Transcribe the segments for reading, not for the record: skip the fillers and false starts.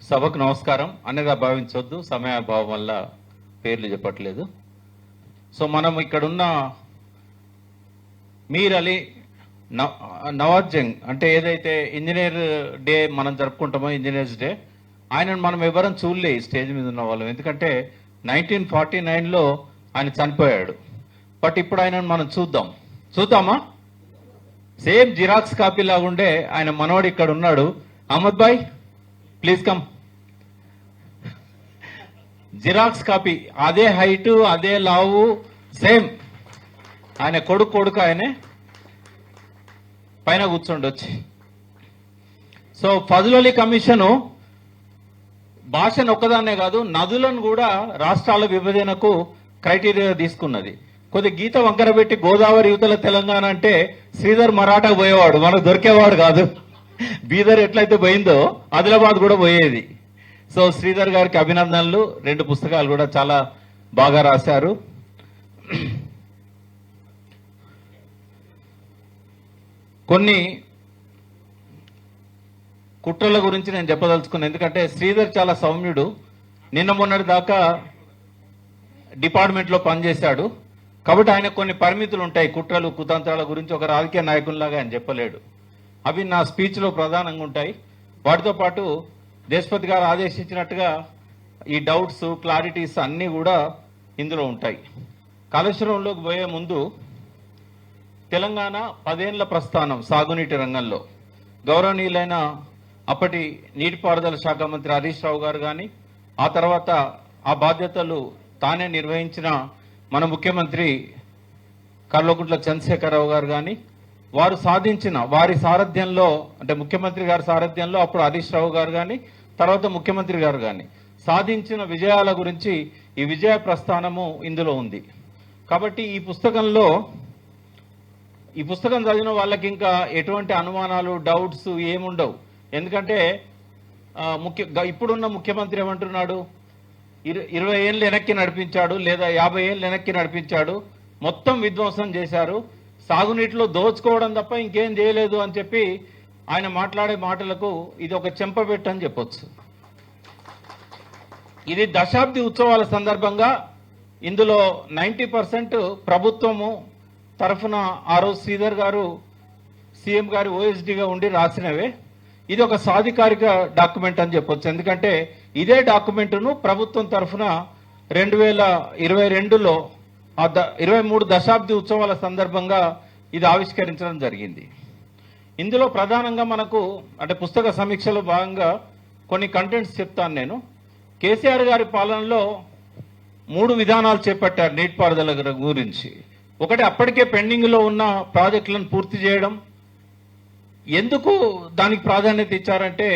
సభకు నమస్కారం. అన్నగా భావించవద్దు, సమయాభావం వల్ల పేర్లు చెప్పట్లేదు. సో మనం ఇక్కడున్న మీర్ అలీ నవాజ్ జంగ్ అంటే ఏదైతే ఇంజనీర్ డే మనం జరుపుకుంటామో, ఇంజనీర్స్ డే, ఆయనను మనం ఎవరం చూడలే ఈ స్టేజ్ మీద ఉన్న వాళ్ళం. ఎందుకంటే 1949లో ఆయన చనిపోయాడు. బట్ ఇప్పుడు ఆయనను మనం చూద్దామా? సేమ్ జిరాక్స్ కాపీ లాగుండే ఆయన మనవాడు ఇక్కడ ఉన్నాడు. అహ్మద్ భాయ్, ప్లీజ్ కమ్. జిరాక్స్ కాపీ, అదే హైటు, అదే లావు, సేమ్. ఆయన కొడుకు ఆయనే పైన కూర్చోండొచ్చి. సో ఫజల్ అలీ కమిషను భాషను ఒక్కదాన్నే కాదు, నదులను కూడా రాష్ట్రాల విభజనకు క్రైటీరియా తీసుకున్నది. కొద్ది గీత వంకర పెట్టి గోదావరి యువతల తెలంగాణ అంటే శ్రీధర్ మరాఠా పోయేవాడు, మనకు దొరికేవాడు కాదు. బీదర్ ఎట్లయితే పోయిందో ఆదిలాబాద్ కూడా పోయేది. సో శ్రీధర్ గారికి అభినందనలు. 2 పుస్తకాలు కూడా చాలా బాగా రాశారు. కొన్ని కుట్రల గురించి నేను చెప్పదలుచుకున్నాను. ఎందుకంటే శ్రీధర్ చాలా సౌమ్యుడు. నిన్న మొన్నటి దాకా డిపార్ట్మెంట్లో పనిచేశాడు కాబట్టి ఆయన కొన్ని పరిమితులు ఉంటాయి. కుట్రలు కుతంత్రాల గురించి ఒక రాజకీయ నాయకుల్లాగా ఆయన చెప్పలేడు. అవి నా స్పీచ్లో ప్రధానంగా ఉంటాయి. వాటితో పాటు దేశపతి గారు ఆదేశించినట్టుగా ఈ డౌట్స్, క్లారిటీస్ అన్నీ కూడా ఇందులో ఉంటాయి. కాళేశ్వరంలోకి పోయే ముందు తెలంగాణ 10 ఏళ్ల ప్రస్థానం సాగునీటి రంగంలో గౌరవనీయులైన అప్పటి నీటిపారుదల శాఖ మంత్రి హరీష్ రావు గారు కానీ, ఆ తర్వాత ఆ బాధ్యతలు తానే నిర్వహించిన మన ముఖ్యమంత్రి కల్వకుంట్ల చంద్రశేఖరరావు గారు కానీ, వారు సాధించిన వారి సారథ్యంలో, అంటే ముఖ్యమంత్రి గారి సారథ్యంలో అప్పుడు హరీష్ రావు గారు కానీ, తర్వాత ముఖ్యమంత్రి గారు కానీ సాధించిన విజయాల గురించి ఈ విజయ ప్రస్థానము ఇందులో ఉంది. కాబట్టి ఈ పుస్తకం చదివిన వాళ్ళకి ఇంకా ఎటువంటి అనుమానాలు, డౌట్స్ ఏముండవు. ఎందుకంటే ఇప్పుడున్న ముఖ్యమంత్రి ఏమంటున్నాడు, 20 ఏళ్ళు వెనక్కి నడిపించాడు, లేదా 50 ఏళ్ళు వెనక్కి నడిపించాడు, మొత్తం విధ్వంసం చేశారు, సాగునీటిలో దోచుకోవడం తప్ప ఇంకేం చేయలేదు అని చెప్పి ఆయన మాట్లాడే మాటలకు ఇది ఒక చెంపబెట్టు అని చెప్పొచ్చు. ఇది దశాబ్ది ఉత్సవాల సందర్భంగా ఇందులో 90% ప్రభుత్వము తరఫున ఆ రోజు శ్రీధర్ గారు సీఎం గారి ఓఎస్డీగా ఉండి రాసినవే. ఇది ఒక సాధికారిక డాక్యుమెంట్ అని చెప్పొచ్చు. ఎందుకంటే ఇదే డాక్యుమెంటును ప్రభుత్వం తరఫున 2022లో 23 దశాబ్ది ఉత్సవాల సందర్భంగా ఇది ఆవిష్కరించడం జరిగింది. ఇందులో ప్రధానంగా మనకు అంటే పుస్తక సమీక్షలో భాగంగా కొన్ని కంటెంట్స్ చెప్తాను నేను. కేసీఆర్ గారి పాలనలో 3 విధానాలు చేపట్టారు నీటిపారుదల గురించి. ఒకటి, అప్పటికే పెండింగ్లో ఉన్న ప్రాజెక్టులను పూర్తి చేయడం. ఎందుకు దానికి ప్రాధాన్యత ఇచ్చారంటే,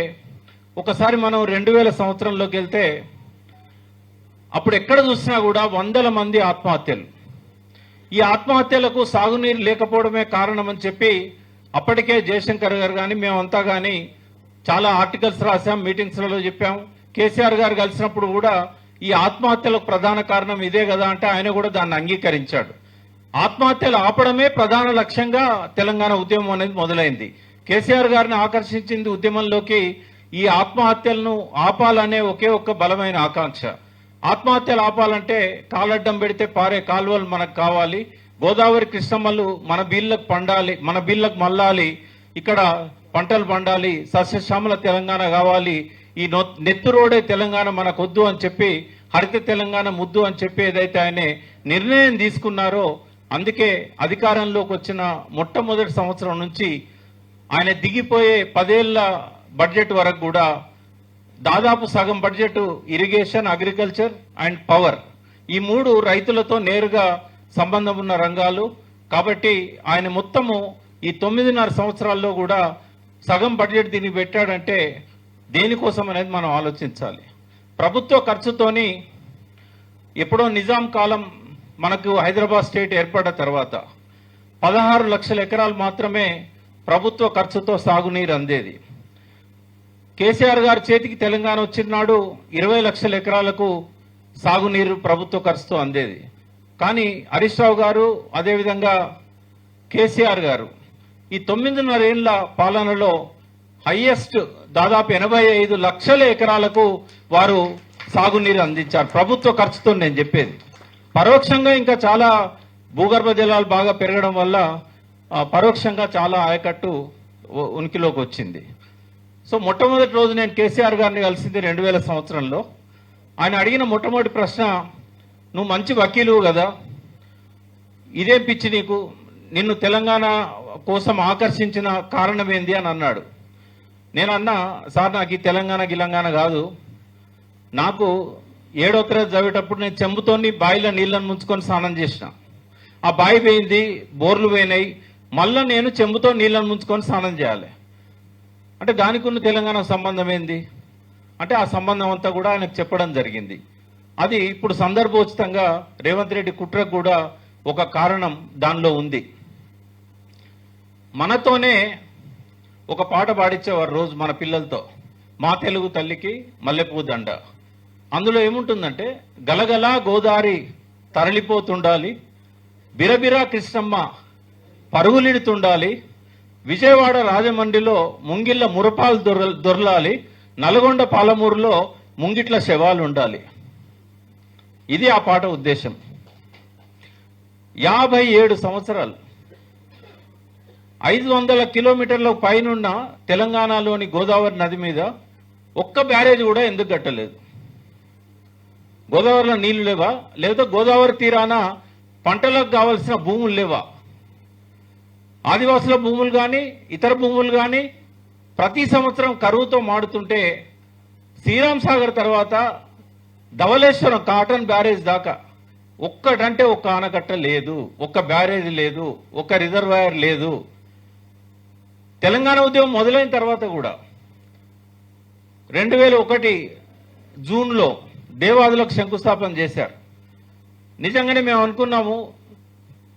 ఒకసారి మనం 2000 సంవత్సరంలోకి వెళ్తే అప్పుడు ఎక్కడ చూసినా కూడా వందల మంది ఆత్మహత్యలు. ఈ ఆత్మహత్యలకు సాగునీరు లేకపోవడమే కారణం అని చెప్పి అప్పటికే జయశంకర్ గారు కానీ మేమంతా కానీ చాలా ఆర్టికల్స్ రాసాం, మీటింగ్స్లలో చెప్పాం. కేసీఆర్ గారు కలిసినప్పుడు కూడా ఈ ఆత్మహత్యలకు ప్రధాన కారణం ఇదే కదా అంటే ఆయన కూడా దాన్ని అంగీకరించాడు. ఆత్మహత్యలు ఆపడమే ప్రధాన లక్ష్యంగా తెలంగాణ ఉద్యమం అనేది మొదలైంది. కేసీఆర్ గారిని ఆకర్షించింది ఉద్యమంలోకి ఈ ఆత్మహత్యలను ఆపాలనే ఒకే ఒక్క బలమైన ఆకాంక్ష. ఆత్మహత్యలు ఆపాలంటే కాలడ్డం పెడితే పారే కాలువలు మనకు కావాలి, గోదావరి కృష్ణమ్మలు మన బీళ్ళకు మల్లాలి, ఇక్కడ పంటలు పండాలి, సస్యశ్యామల తెలంగాణ కావాలి, ఈ నెత్తురోడే తెలంగాణ మనకొద్దు అని చెప్పి, హరిత తెలంగాణ ముద్దు అని చెప్పి ఏదైతే ఆయన నిర్ణయం తీసుకున్నారో, అందుకే అధికారంలోకి వచ్చిన మొట్టమొదటి సంవత్సరం నుంచి ఆయన దిగిపోయే 10 ఏళ్ల బడ్జెట్ వరకు కూడా దాదాపు సగం budget irrigation, agriculture and power, ఈ 3 రైతులతో నేరుగా సంబంధం ఉన్న రంగాలు. కాబట్టి ఆయన మొత్తము ఈ 9.5 సంవత్సరాల్లో కూడా సగం బడ్జెట్ దీన్ని పెట్టాడంటే దేనికోసం అనేది మనం ఆలోచించాలి. ప్రభుత్వ ఖర్చుతోని ఎప్పుడో నిజాం కాలం మనకు హైదరాబాద్ స్టేట్ ఏర్పడ్డ తర్వాత 16 లక్షల ఎకరాలు మాత్రమే ప్రభుత్వ ఖర్చుతో సాగునీరు అందేది. కేసీఆర్ గారి చేతికి తెలంగాణ వచ్చిన నాడు 20 లక్షల ఎకరాలకు సాగునీరు ప్రభుత్వ ఖర్చుతో అందేది. కానీ హరీష్ రావు గారు, అదేవిధంగా కేసీఆర్ గారు ఈ 9.5 ఏళ్ల పాలనలో హైయెస్ట్ దాదాపు 85 లక్షల ఎకరాలకు వారు సాగునీరు అందించారు ప్రభుత్వ ఖర్చుతో. నేను చెప్పేది పరోక్షంగా ఇంకా చాలా భూగర్భ జలాలు బాగా పెరగడం వల్ల పరోక్షంగా చాలా ఆయకట్టు ఉనికిలోకి వచ్చింది. సో మొట్టమొదటి రోజు నేను కేసీఆర్ గారిని కలిసింది 2000 సంవత్సరంలో. ఆయన అడిగిన మొట్టమొదటి ప్రశ్న, నువ్వు మంచి వకీలు కదా, ఇదే పిచ్చి నీకు, నిన్ను తెలంగాణ కోసం ఆకర్షించిన కారణం ఏంది అని అన్నాడు. నేను అన్నా, సార్ నాకు ఈ తెలంగాణ కాదు, నాకు 7వ తరగతి చదివేటప్పుడు నేను చెంబుతోని బావిలో నీళ్ళని ముంచుకొని స్నానం చేసిన, ఆ బావి పోయింది, బోర్లు పోయినాయి, మళ్ళీ నేను చెంబుతో నీళ్ళని ముంచుకొని స్నానం చేయాలి అంటే దానికి ఉన్న తెలంగాణ సంబంధం ఏంది అంటే ఆ సంబంధం అంతా కూడా ఆయనకు చెప్పడం జరిగింది. అది ఇప్పుడు సందర్భోచితంగా రేవంత్ రెడ్డి కుట్రకు కూడా ఒక కారణం దానిలో ఉంది. మనతోనే ఒక పాట పాడించేవారు రోజు మన పిల్లలతో, మా తెలుగు తల్లికి మల్లెపూ దండ. అందులో ఏముంటుందంటే, గలగలా గోదారి తరలిపోతుండాలి, బిరబిరా కృష్ణమ్మ పరుగులిడుతుండాలి, విజయవాడ రాజమండ్రిలో ముంగిళ్ళ మురపాలు దొరలాలి, నల్గొండ పాలమూరులో ముంగిట్ల శవాలు ఉండాలి. ఇది ఆ పాట ఉద్దేశం. 57 సంవత్సరాలు 500 కిలోమీటర్ల పైనున్న తెలంగాణలోని గోదావరి నది మీద ఒక్క బ్యారేజ్ కూడా ఎందుకు కట్టలేదు? గోదావరిలో నీళ్లు లేవా? లేదా గోదావరి తీరాన పంటలకు కావలసిన భూములు లేవా? ఆదివాసుల భూములు కానీ ఇతర భూములు కానీ ప్రతి సంవత్సరం కరువుతో మాడుతుంటే శ్రీరామ్ సాగర్ తర్వాత ధవళేశ్వరం కాటన్ బ్యారేజ్ దాకా ఒక్కటంటే ఒక్క ఆనకట్ట లేదు, ఒక్క బ్యారేజ్ లేదు, ఒక్క రిజర్వాయర్ లేదు. తెలంగాణ ఉద్యమం మొదలైన తర్వాత కూడా 2001 జూన్లో దేవాదులకు శంకుస్థాపన చేశారు. నిజంగానే మేము అనుకున్నాము,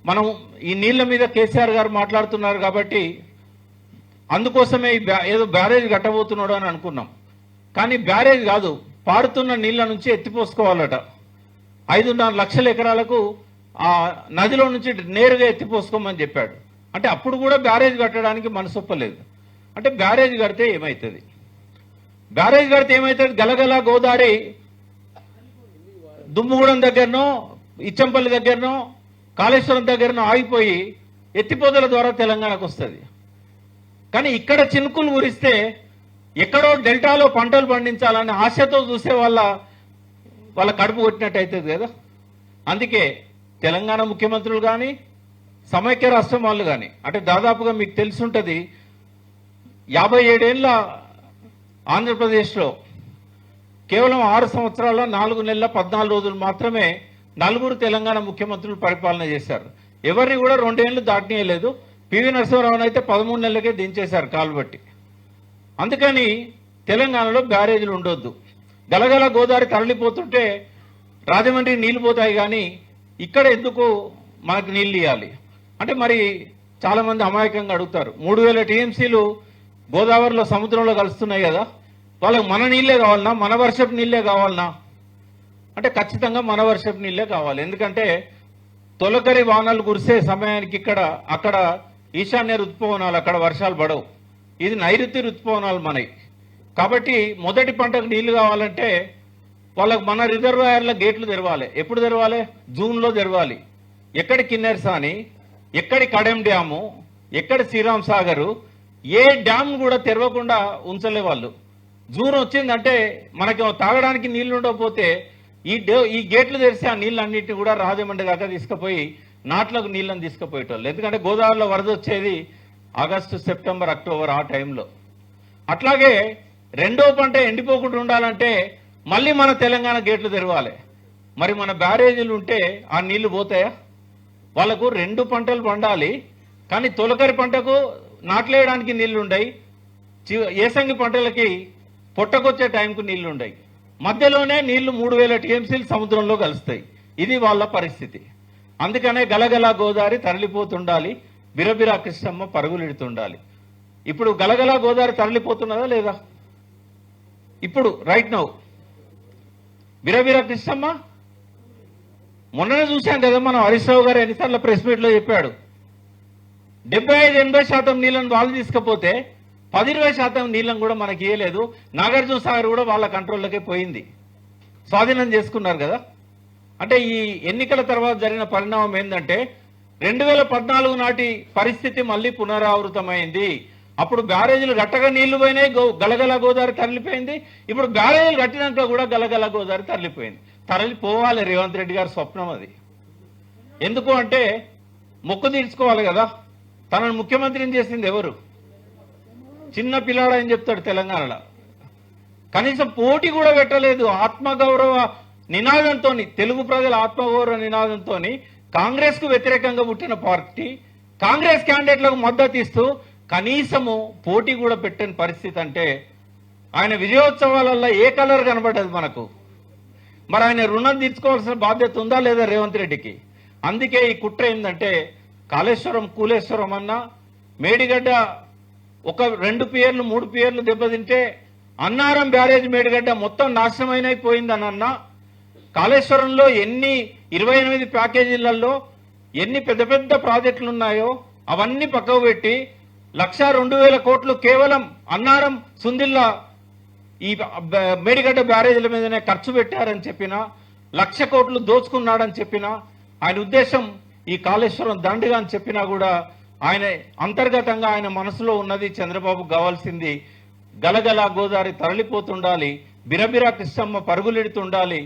మనం ఈ నీళ్ల మీద కేసీఆర్ గారు మాట్లాడుతున్నారు కాబట్టి అందుకోసమే ఏదో బ్యారేజ్ కట్టబోతున్నాడు అని అనుకున్నాం. కానీ బ్యారేజ్ కాదు, పారుతున్న నీళ్ల నుంచి ఎత్తిపోసుకోవాలట. 5.5 లక్షల ఎకరాలకు ఆ నదిలో నుంచి నేరుగా ఎత్తిపోసుకోమని చెప్పాడు. అంటే అప్పుడు కూడా బ్యారేజ్ కట్టడానికి మనసొప్పలేదు. అంటే బ్యారేజ్ కడితే ఏమవుతుంది? బ్యారేజ్ కడితే ఏమవుతుంది? గలగల గోదావరి దుమ్ముగూడెం దగ్గరనో, ఇచ్చంపల్లి దగ్గరనో, కాళేశ్వరం దగ్గరనో ఆగిపోయి ఎత్తిపోతల ద్వారా తెలంగాణకు వస్తుంది. కానీ ఇక్కడ చినుకులు కురిస్తే ఎక్కడో డెల్టాలో పంటలు పండించాలని ఆశతో చూసే వాళ్ళ కడుపు కొట్టినట్టు అవుతుంది కదా. అందుకే తెలంగాణ ముఖ్యమంత్రులు కానీ సమైక్య రాష్ట్రం వాళ్ళు కానీ, అంటే దాదాపుగా మీకు తెలుసుంటుంది, 57 ఏళ్ల ఆంధ్రప్రదేశ్లో కేవలం 6 సంవత్సరాల 4 నెలల 14 రోజులు మాత్రమే 4 తెలంగాణ ముఖ్యమంత్రులు పరిపాలన చేశారు. ఎవరిని కూడా 2 ఏళ్లు దాటనీయలేదు. పివి నరసింహారావుని అయితే 13 నెలలకే దించేశారు కాలుబట్టి. అందుకని తెలంగాణలో బ్యారేజీలు ఉండొద్దు. గలగల గోదావరి తరలిపోతుంటే రాజమండ్రి నీళ్లు పోతాయి, కానీ ఇక్కడ ఎందుకు మనకు నీళ్ళు ఇవ్వాలి అంటే, మరి చాలా మంది అమాయకంగా అడుగుతారు, 3000 టీఎంసీలు గోదావరిలో సముద్రంలో కలుస్తున్నాయి కదా, వాళ్ళకి మన నీళ్లే కావాలన్నా, మన వర్షపు నీళ్లే కావాలన్నా అంటే ఖచ్చితంగా మన వర్షపు నీళ్లే కావాలి. ఎందుకంటే తొలకరి వానలు కురిసే సమయానికి అక్కడ ఈశాన్య ఋతుపవనాలు, అక్కడ వర్షాలు పడవు. ఇది నైరుతి ఋతుపవనాలు మనవి. కాబట్టి మొదటి పంటకు నీళ్లు కావాలంటే వాళ్ళకు మన రిజర్వాయర్ల గేట్లు తెరవాలి. ఎప్పుడు తెరవాలి? జూన్లో తెరవాలి. ఎక్కడి కిన్నెరసాని, ఎక్కడి కడెం డ్యాము, ఎక్కడి శ్రీరామ్ సాగరు, ఏ డ్యామ్ కూడా తెరవకుండా ఉంచలే వాళ్ళు. జూన్ వచ్చిందంటే మనకి తాగడానికి నీళ్లు ఉండకపోతే ఈ గేట్లు తెరిచి ఆ నీళ్ళన్నింటినీ కూడా రాజమండ్రి దాకా తీసుకుపోయి నాట్లకు నీళ్ళని తీసుకుపోయేటోళ్ళు. ఎందుకంటే గోదావరిలో వరద వచ్చేది ఆగస్టు, సెప్టెంబర్, అక్టోబర్ ఆ టైంలో. అట్లాగే రెండో పంట ఎండిపోకుండా ఉండాలంటే మళ్ళీ మన తెలంగాణ గేట్లు తెరవాలి. మరి మన బ్యారేజీలు ఉంటే ఆ నీళ్లు పోతాయా? వాళ్ళకు 2 పంటలు పండాలి, కానీ తొలకరి పంటకు నాట్లేయడానికి నీళ్లు ఉండయి, ఏసంగి పంటలకి పొట్టకొచ్చే టైంకు నీళ్లు ఉండయి. మధ్యలోనే నీళ్లు 3000 టీఎంసీలు సముద్రంలో కలుస్తాయి. ఇది వాళ్ళ పరిస్థితి. అందుకనే గలగల గోదావరి తరలిపోతుండాలి, బిరబిరా కృష్ణమ్మ పరుగులెడుతుండాలి. ఇప్పుడు గలగల గోదావరి తరలిపోతున్నదా లేదా? ఇప్పుడు రైట్ నౌ బిరబిరా కృష్ణమ్మ మొన్ననే చూశాం కదా మనం. హరీష్ రావు గారు ఎన్నిసార్లు ప్రెస్ మీట్లో చెప్పాడు, 75-80% నీళ్ళని వాళ్ళు తీసుకపోతే 10-20% నీళ్ళని కూడా మనకి ఇవ్వలేదు. నాగార్జున సాగర్ కూడా వాళ్ళ కంట్రోల్లోకే పోయింది, స్వాధీనం చేసుకున్నారు కదా. అంటే ఈ ఎన్నికల తర్వాత జరిగిన పరిణామం ఏంటంటే 2014 నాటి పరిస్థితి మళ్ళీ పునరావృతమైంది. అప్పుడు బ్యారేజీలు గట్టగా నీళ్లు పోయినాయి, గలగల గోదావరి తరలిపోయింది. ఇప్పుడు బ్యారేజీలు కట్టినాక కూడా గలగల గోదావరి తరలిపోయింది. తరలిపోవాలి రేవంత్ రెడ్డి గారి స్వప్నం అది. ఎందుకు అంటే మొక్కు తీర్చుకోవాలి కదా. తనను ముఖ్యమంత్రిని చేసింది ఎవరు? చిన్న పిల్లాడు అని చెప్తాడు తెలంగాణలో. కనీసం పోటీ కూడా పెట్టలేదు. ఆత్మగౌరవ నినాదంతో, తెలుగు ప్రజల ఆత్మగౌరవ నినాదంతో కాంగ్రెస్ కు వ్యతిరేకంగా పుట్టిన పార్టీ కాంగ్రెస్ క్యాండిడేట్లకు మద్దతు ఇస్తూ కనీసము పోటీ కూడా పెట్టని పరిస్థితి అంటే ఆయన విజయోత్సవాలలో ఏ కలర్ కనబడ్డది మనకు? మరి ఆయన రుణం తీర్చుకోవాల్సిన బాధ్యత ఉందా లేదా రేవంత్ రెడ్డికి? అందుకే ఈ కుట్ర ఏంటంటే కాళేశ్వరం కూలేశ్వరం అన్నా, మేడిగడ్డ ఒక 2 పియర్లు 3 పియర్లు దెబ్బతింటే అన్నారం బ్యారేజ్ మేడిగడ్డ మొత్తం నాశనమైపోయిందనన్నా, కాళేశ్వరంలో ఎన్ని 28 ప్యాకేజీలలో ఎన్ని పెద్ద పెద్ద ప్రాజెక్టులు ఉన్నాయో అవన్నీ పక్కకు పెట్టి 1,02,000 కోట్లు కేవలం అన్నారం సుందిల్లా ఈ మేడిగడ్డ బ్యారేజీల మీదనే ఖర్చు పెట్టారని చెప్పినా, 1,00,000 కోట్లు దోచుకున్నాడని చెప్పినా, ఆయన ఉద్దేశం ఈ కాళేశ్వరం దండగా అని చెప్పినా కూడా ఆయన అంతర్గతంగా ఆయన మనసులో ఉన్నది చంద్రబాబు కావాల్సింది గలగల గోదావరి తరలిపోతుండాలి, బిరబిరా కృష్ణమ్మ పరుగులెడుతుండాలి,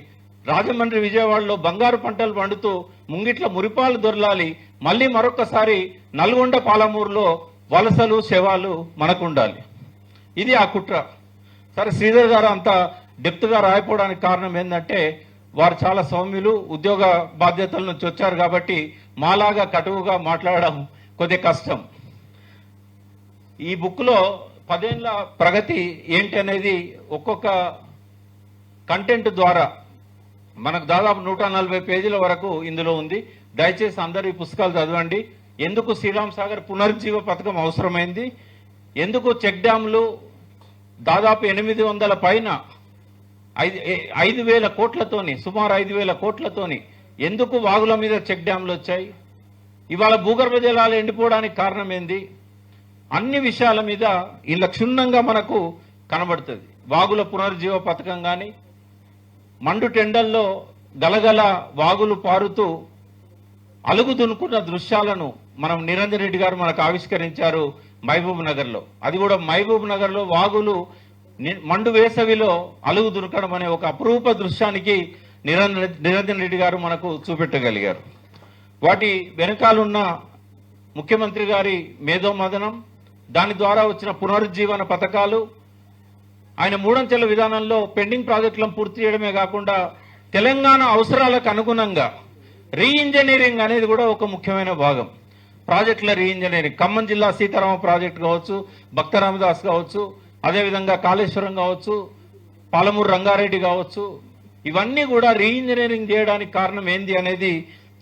రాజమండ్రి విజయవాడలో బంగారు పంటలు పండుతూ ముంగిట్ల మురిపాలు దొరలాలి, మళ్ళీ మరొకసారి నల్గొండ పాలమూరులో వలసలు శవాలు మనకుండాలి. ఇది ఆ కుట్ర. సరే, శ్రీధర్ గారు అంత డెప్త్గా రాయపోవడానికి కారణం ఏంటంటే వారు చాలా సౌమ్యులు, ఉద్యోగ బాధ్యతల నుంచి వచ్చారు కాబట్టి మాలాగా కటువుగా మాట్లాడడం కొద్దిగా కష్టం. ఈ బుక్లో 10 ఏళ్ల ప్రగతి ఏంటి అనేది ఒక్కొక్క కంటెంట్ ద్వారా మనకు దాదాపు 140 పేజీల వరకు ఇందులో ఉంది. దయచేసి అందరూ ఈ పుస్తకాలు చదవండి. ఎందుకు శ్రీరామ్ సాగర్ పునరుజ్జీవ పథకం అవసరమైంది, ఎందుకు చెక్ డ్యాంలు దాదాపు 800 పైన 5,000 కోట్లతోని, సుమారు 5,000 కోట్లతోని ఎందుకు వాగుల మీద చెక్ డ్యాంలు వచ్చాయి, ఇవాళ భూగర్భ జలాలు ఎండిపోవడానికి కారణం ఏంది, అన్ని విషయాల మీద ఇలా క్షుణ్ణంగా మనకు కనబడుతుంది. వాగుల పునరుజ్జీవ పథకం కానీ, మండు టెండల్లో గలగల వాగులు పారుతూ అలుగు దునుకున్న దృశ్యాలను మనం నిరంజన్ రెడ్డి గారు మనకు ఆవిష్కరించారు మహబూబ్ నగర్లో. అది కూడా మహబూబ్ నగర్లో వాగులు మండు వేసవిలో అలుగు దునకడం అనే ఒక అపురూప దృశ్యానికి నిరంజన్ రెడ్డి గారు మనకు చూపెట్టగలిగారు. వాటి వెనకాలన్న ముఖ్యమంత్రి గారి మేధోమదనం, దాని ద్వారా వచ్చిన పునరుజ్జీవన పథకాలు, ఆయన 3 అంచెల విధానంలో పెండింగ్ ప్రాజెక్టులను పూర్తి చేయడమే కాకుండా తెలంగాణ అవసరాలకు అనుగుణంగా రీఇంజనీరింగ్ అనేది కూడా ఒక ముఖ్యమైన భాగం. ప్రాజెక్టుల రీఇంజనీరింగ్, ఖమ్మం జిల్లా సీతారామ ప్రాజెక్టు కావచ్చు, భక్త రామదాస్ కావచ్చు, అదేవిధంగా కాళేశ్వరం కావచ్చు, పాలమూరు రంగారెడ్డి కావచ్చు, ఇవన్నీ కూడా రీఇంజనీరింగ్ చేయడానికి కారణం ఏంది అనేది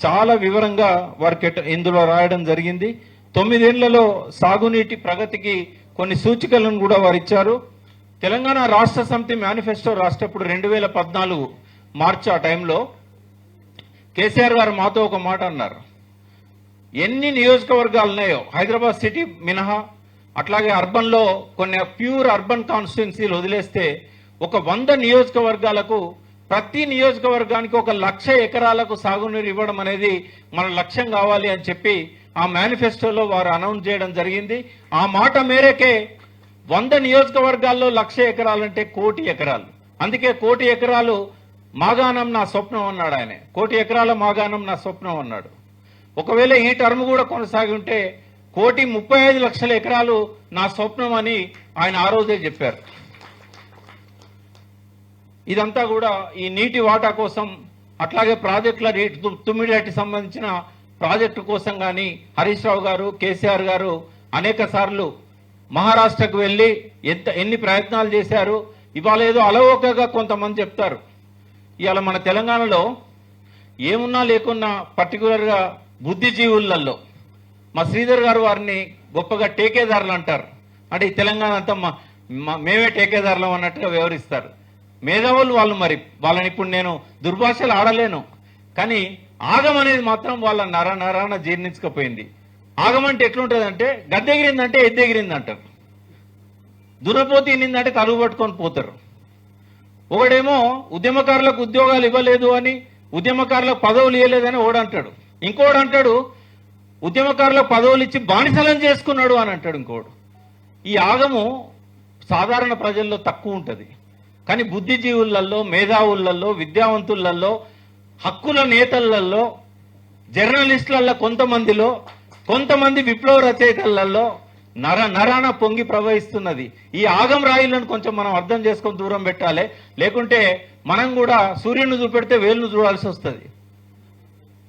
చాలా వివరంగా వారికి ఇందులో రాయడం జరిగింది. 9 ఏళ్లలో సాగునీటి ప్రగతికి కొన్ని సూచికలను కూడా వారు ఇచ్చారు. తెలంగాణ రాష్ట్ర సమితి మేనిఫెస్టో రాసేటప్పుడు 2014 మార్చి ఆ టైంలో కేసీఆర్ గారు మాతో ఒక మాట అన్నారు. ఎన్ని నియోజకవర్గాలు ఉన్నాయో హైదరాబాద్ సిటీ మినహా, అట్లాగే అర్బన్లో కొన్ని ప్యూర్ అర్బన్ కాన్స్టిట్యున్సీలు వదిలేస్తే ఒక 100 నియోజకవర్గాలకు ప్రతి నియోజకవర్గానికి 1,00,000 ఎకరాలకు సాగునీరు ఇవ్వడం అనేది మన లక్ష్యం కావాలి అని చెప్పి ఆ మేనిఫెస్టోలో వారు అనౌన్స్ చేయడం జరిగింది. ఆ మాట మేరకే 100 నియోజకవర్గాల్లో 1,00,000 ఎకరాలంటే 1,00,00,000 ఎకరాలు. అందుకే 1,00,00,000 ఎకరాలు మాగాణం నా స్వప్నం అన్నాడు ఆయన. 1,00,00,000 ఎకరాల మాగాణం నా స్వప్నం అన్నాడు. ఒకవేళ ఈ టర్మ్ కూడా కొనసాగి ఉంటే 1,35,00,000 ఎకరాలు నా స్వప్నం అని ఆయన ఆ రోజే చెప్పారు. ఇదంతా కూడా ఈ నీటి వాటా కోసం, అట్లాగే ప్రాజెక్టుల తుమ్మిడికి సంబంధించిన ప్రాజెక్టు కోసం కానీ హరీష్ రావు గారు, కేసీఆర్ గారు అనేక సార్లు మహారాష్ట్రకు వెళ్ళి ఎన్ని ప్రయత్నాలు చేశారు. ఇవాళ ఏదో అలవోకగా కొంతమంది చెప్తారు. ఇవాళ మన తెలంగాణలో ఏమున్నా లేకున్నా పర్టికులర్గా బుద్ధిజీవులలో మా శ్రీధర్ గారు వారిని గొప్పగా టేకేదారులు అంటారు. అంటే ఈ తెలంగాణ అంతా మేమే టేకేదారులం అన్నట్టుగా వ్యవహరిస్తారు. మేధావులు వాళ్ళు. మరి వాళ్ళని ఇప్పుడు నేను దుర్భాషలు ఆడలేను, కానీ ఆగం అనేది మాత్రం వాళ్ళ నరాన జీర్ణించకపోయింది. ఆగమంటే ఎట్లుంటుందంటే గద్దెగిరిందంటే ఎద్దెగిరింది అంటారు. దురపోతి నిందంటే తలుగు పట్టుకొని పోతారు. ఒకడేమో ఉద్యమకారులకు ఉద్యోగాలు ఇవ్వలేదు అని, ఉద్యమకారులకు పదవులు ఇవ్వలేదని ఓడంటాడు. ఇంకోడు అంటాడు ఉద్యమకారులకు పదవులు ఇచ్చి బానిసలను చేసుకున్నాడు అని అంటాడు ఇంకోడు. ఈ ఆగము సాధారణ ప్రజల్లో తక్కువ ఉంటుంది, కానీ బుద్ధిజీవులలో, మేధావులలో, విద్యావంతులలో, హక్కుల నేతలలో, జర్నలిస్టులలో కొంతమంది విప్లవ రచయితలలో నరాన పొంగి ప్రవహిస్తున్నది. ఈ ఆగం రాయిలను కొంచెం మనం అర్థం చేసుకొని దూరం పెట్టాలి. లేకుంటే మనం కూడా సూర్యుని చూపెడితే వేలును చూడాల్సి వస్తుంది.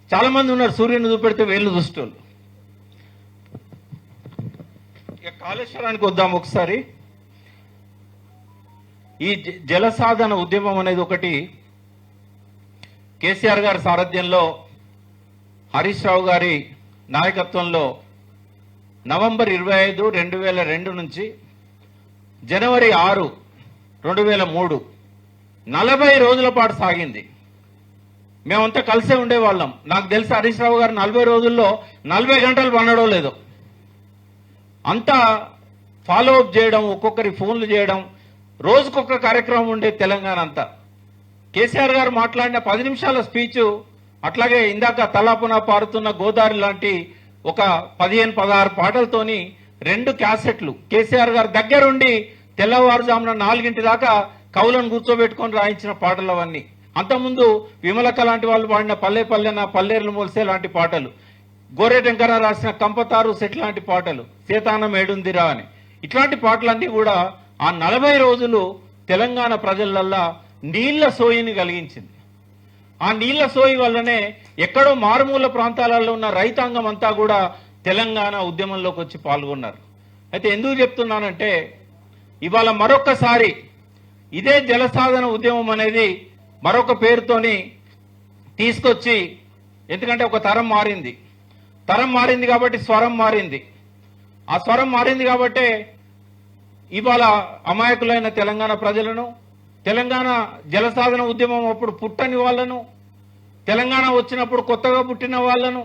చాలా మంది ఉన్నారు సూర్యుని చూపెడితే వేలును చూసేటోళ్ళు. ఇక కాళేశ్వరానికి వద్దాం ఒకసారి. ఈ జలసాధన ఉద్యమం అనేది ఒకటి కేసీఆర్ గారి సారథ్యంలో, హరీష్ రావు గారి నాయకత్వంలో నవంబర్ 25, 2002 నుంచి జనవరి 6, 2003 40 రోజుల పాటు సాగింది. మేమంతా కలిసే ఉండేవాళ్ళం. నాకు తెలిసి హరీష్ రావు గారు 40 రోజుల్లో 40 గంటలు పండడో లేదో. అంతా ఫాలో అప్ చేయడం, ఒక్కొక్కరి ఫోన్లు చేయడం, రోజుకొక కార్యక్రమం ఉండే తెలంగాణ అంతా. కేసీఆర్ గారు మాట్లాడిన 10 నిమిషాల స్పీచ్, అట్లాగే ఇందాక తలాపున పారుతున్న గోదావరి లాంటి ఒక 15-16 పాటలతోని 2 క్యాసెట్లు కేసీఆర్ గారు దగ్గరుండి తెల్లవారుజామున 4 దాకా కవులను కూర్చోబెట్టుకొని రాయించిన పాటలు అవన్నీ. అంతకుముందు విమలక లాంటి వాళ్ళు పాడిన పల్లె పల్లెన పల్లేర్లు మొలిసే లాంటి పాటలు, గోరెటెంకర రాసిన కంపతారు సెట్ లాంటి పాటలు, సీతానం ఏడుందిరా అని, ఇట్లాంటి పాటలన్నీ కూడా ఆ 40 రోజులు తెలంగాణ ప్రజలల్లా నీళ్ల సోయిని కలిగించింది. ఆ నీళ్ల సోయి వల్లనే ఎక్కడో మారుమూల ప్రాంతాలలో ఉన్న రైతాంగం అంతా కూడా తెలంగాణ ఉద్యమంలోకి వచ్చి పాల్గొన్నారు. అయితే ఎందుకు చెప్తున్నానంటే, ఇవాళ మరొక్కసారి ఇదే జలసాధన ఉద్యమం అనేది మరొక పేరుతోని తీసుకొచ్చి, ఎందుకంటే ఒక తరం మారింది కాబట్టి స్వరం మారింది. ఆ స్వరం మారింది కాబట్టే ఇవాళ అమాయకులైన తెలంగాణ ప్రజలను, తెలంగాణ జలసాధన ఉద్యమం అప్పుడు పుట్టని వాళ్ళను, తెలంగాణ వచ్చినప్పుడు కొత్తగా పుట్టిన వాళ్ళను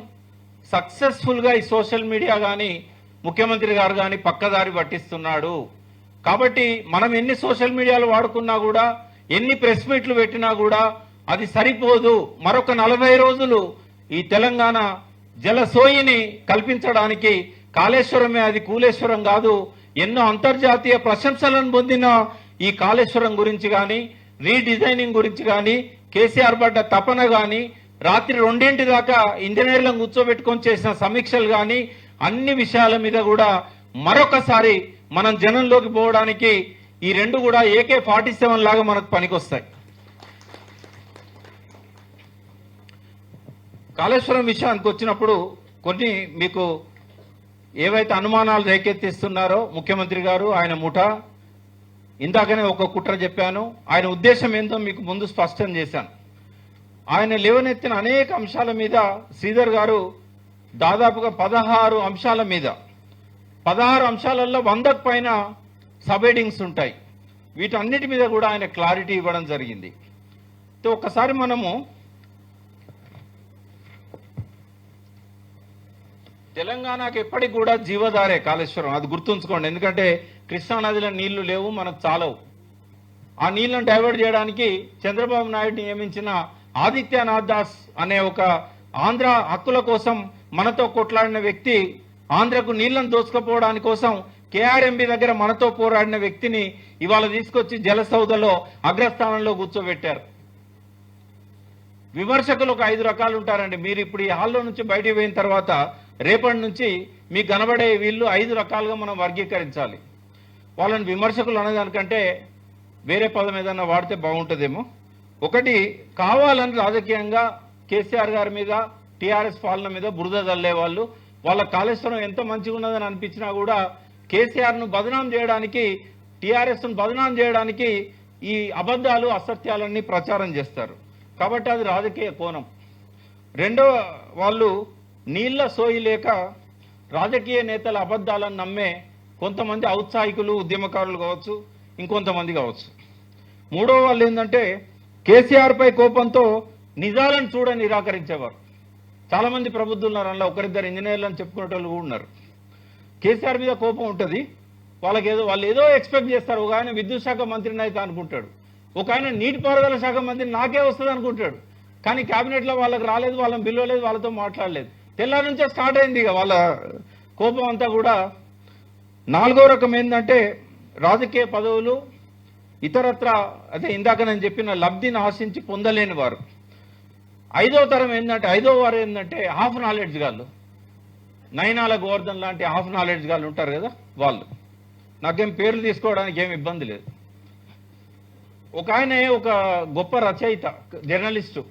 సక్సెస్ఫుల్గా ఈ సోషల్ మీడియా కానీ ముఖ్యమంత్రి గారు కానీ పక్కదారి పట్టిస్తున్నాడు. కాబట్టి మనం ఎన్ని సోషల్ మీడియాలు వాడుకున్నా కూడా, ఎన్ని ప్రెస్ మీట్లు పెట్టినా కూడా అది సరిపోదు. మరొక 40 రోజులు ఈ తెలంగాణ జలసోయిని కల్పించడానికి కాళేశ్వరమే అది, కూలేశ్వరం కాదు. ఎన్నో అంతర్జాతీయ ప్రశంసలను పొందిన ఈ కాళేశ్వరం గురించి కానీ, రీడిజైనింగ్ గురించి కానీ, కేసీఆర్ పడ్డ తపన కానీ, రాత్రి 2 దాకా ఇంజనీర్లను కూర్చోబెట్టుకొని చేసిన సమీక్షలు కానీ, అన్ని విషయాల మీద కూడా మరొకసారి మనం జనంలోకి పోవడానికి ఈ 2 కూడా AK-47 లాగా మనకు పనికొస్తాయి. కాళేశ్వరం విషయానికి వచ్చినప్పుడు కొన్ని మీకు ఏవైతే అనుమానాలు రేకెత్తిస్తున్నారో ముఖ్యమంత్రి గారు, ఆయన ముఠా, ఇందాకనే ఒక కుట్ర చెప్పాను. ఆయన ఉద్దేశం ఏందో మీకు ముందు స్పష్టం చేశాను. ఆయన లేవనెత్తిన అనేక అంశాల మీద శ్రీధర్ గారు దాదాపుగా 16 అంశాల మీద, 16 అంశాలలో 100కు పైన సబ్ హెడింగ్స్ ఉంటాయి. వీటన్నిటి మీద కూడా ఆయన క్లారిటీ ఇవ్వడం జరిగింది. ఒకసారి మనము తెలంగాణకు ఎప్పటికి కూడా జీవధారే కాళేశ్వరం, అది గుర్తుంచుకోండి. ఎందుకంటే కృష్ణానదిలో నీళ్లు లేవు, మనకు చాలవు. ఆ నీళ్లను డైవర్ట్ చేయడానికి చంద్రబాబు నాయుడు నియమించిన ఆదిత్యనాథ్ దాస్ అనే ఒక ఆంధ్ర హక్కుల కోసం మనతో కొట్లాడిన వ్యక్తి, ఆంధ్రకు నీళ్లను దోచుకపోవడానికి కోసం KRMB దగ్గర మనతో పోరాడిన వ్యక్తిని ఇవాళ తీసుకొచ్చి జలసౌధలో అగ్రస్థానంలో కూర్చోబెట్టారు. విమర్శకులు ఒక 5 రకాలు ఉంటారండి. మీరు ఇప్పుడు ఈ హాల్లో నుంచి బయటికి పోయిన తర్వాత రేపటి నుంచి మీకు కనబడే వీళ్ళు 5 రకాలుగా మనం వర్గీకరించాలి. వాళ్ళని విమర్శకులు అనేదానికంటే వేరే పదం ఏదన్నా వాడితే బాగుంటుందేమో. ఒకటి, కావాలని రాజకీయంగా కేసీఆర్ గారి మీద, TRS పాలన మీద బురద చల్లే వాళ్ళు, వాళ్ళ కాళేశ్వరం ఎంత మంచిగా ఉన్నదని అనిపించినా కూడా కేసీఆర్ను బదనాం చేయడానికి, TRSను బదనాం చేయడానికి ఈ అబద్ధాలు, అసత్యాలన్నీ ప్రచారం చేస్తారు. కాబట్టి అది రాజకీయ కోణం. రెండో వాళ్ళు నీళ్ల సోయి లేక రాజకీయ నేతల అబద్ధాలను నమ్మే కొంతమంది ఔత్సాహికులు, ఉద్యమకారులు కావచ్చు, ఇంకొంతమంది కావచ్చు. మూడో వాళ్ళు ఏంటంటే కేసీఆర్పై కోపంతో నిజాలను చూడ నిరాకరించేవారు. చాలామంది ప్రబుద్ధులు ఉన్నారు, అందులో ఒకరిద్దరు ఇంజనీర్లు అని చెప్పుకునే వాళ్ళు కూడా ఉన్నారు. కేసీఆర్ మీద కోపం ఉంటుంది, వాళ్ళు ఏదో ఎక్స్పెక్ట్ చేస్తారు. ఒక ఆయన విద్యుత్ శాఖ మంత్రిని అయితే అనుకుంటాడు, ఒక ఆయన నీటిపారుదల శాఖ మంత్రి నాకే వస్తుంది అనుకుంటాడు. కానీ క్యాబినెట్లో వాళ్ళకి రాలేదు, వాళ్ళని పిలవలేదు, వాళ్ళతో మాట్లాడలేదు. తెల్లారి నుంచే స్టార్ట్ అయింది ఇక వాళ్ళ కోపం అంతా కూడా. నాలుగో రకం ఏంటంటే రాజకీయ పదవులు ఇతరత్ర, అదే ఇందాక నేను చెప్పిన లబ్ధిని ఆశించి పొందలేని వారు. ఐదో వారు ఏంటంటే హాఫ్ నాలెడ్జ్ గాళ్ళు, నయనాల గోవర్ధన్ లాంటి హాఫ్ నాలెడ్జ్ గాళ్ళు ఉంటారు కదా వాళ్ళు. నాకేం పేర్లు తీసుకోవడానికి ఏమి ఇబ్బంది లేదు. ఒక ఆయన ఒక గొప్ప రచయిత, జర్నలిస్టు,